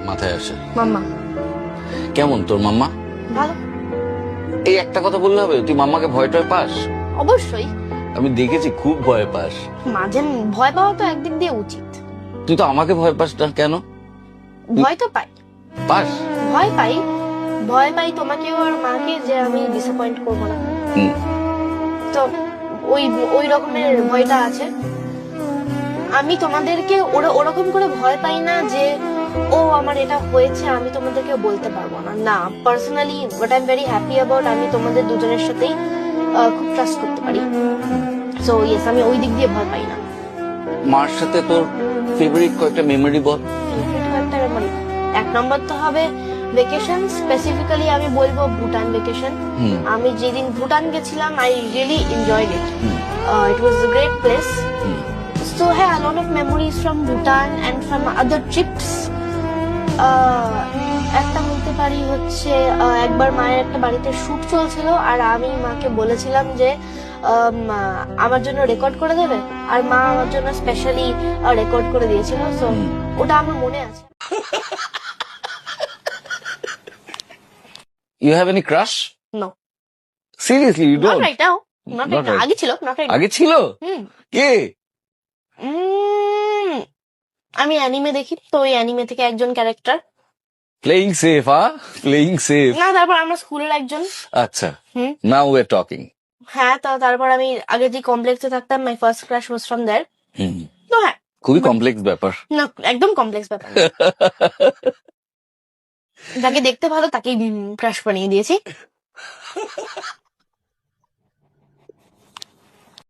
মাথায় আসে? মাম্মা। কেমন তোর মাম্মা? ভালো। এই একটা কথা বললে হবে? তুই মাম্মাকে ভয় টয় পাস? অবশ্যই। আমি দেখেছি খুব ভয় পাস। মাঝে ভয় পাওয়া তো একদিক দিয়ে উচিত। তুই তো আমাকে ভয় পাস না কেন? ভয় তো পাই। পাস? ভয় পাই। ভয় পাই তোমাকেও আর মাকে যে আমি ডিসঅ্যাপয়েন্ট করবো না। হুম। তো ওই ওই রকমের ভয়টা আছে। আমি তোমাদেরকে ওরকম করে ভয় পাই না যে ও আমার এটা হয়েছে আমি তোমাদেরকে বলতে পারবো না। না, personally what I am very happy about, আমি তোমাদের দুজনের সাথেই খুব ট্রাস্ট করতে পারি। সো ইয়েস, আমি ওই দিক দিয়ে ভয় পাই না। মার সাথে তোর ফেভারিট কয়েকটা মেমোরি বল। ফেভারিট কয়েকটা মেমোরি, এক নম্বর তো হবে ভেকেশন। স্পেসিফিক্যালি আমি বলবো ভুটান ভেকেশন। আমি যেদিন ভুটান গেছিলাম I really enjoyed it. It was a great place. So yeah, a lot of memories from Bhutan and from other trips. একটা বলতে পারি হচ্ছে একবার মায়ের একটা বাড়িতে শুট চলছিল আর আমি মাকে বলেছিলাম যে আমার জন্য রেকর্ড করে দেবে, আর মা আমার জন্য স্পেশালি রেকর্ড করে দিয়েছিল। সো ওটা আমার মনে আছে। You have any crush? No. Seriously, you Not don't? right now. Not right Not now. right. আগে ছিল, not right now. আগে ছিল? কে? আমি অ্যানিমে দেখি, তো ওই অ্যানিমে থেকে একজন character. Playing safe, huh? Playing safe. না, তারপর আমরা স্কুলের একজন। আচ্ছা, now we're talking. হ্যাঁ, তো তারপর আমি আগে যে কমপ্লেক্সে থাকতাম, my first crush was from there. তো হ্যাঁ, খুবই কমপ্লেক্স ব্যাপার। না একদম কমপ্লেক্স ব্যাপার না। যাকে দেখতে ভালো তাকেই ক্রাশ বানিয়ে দিয়েছি।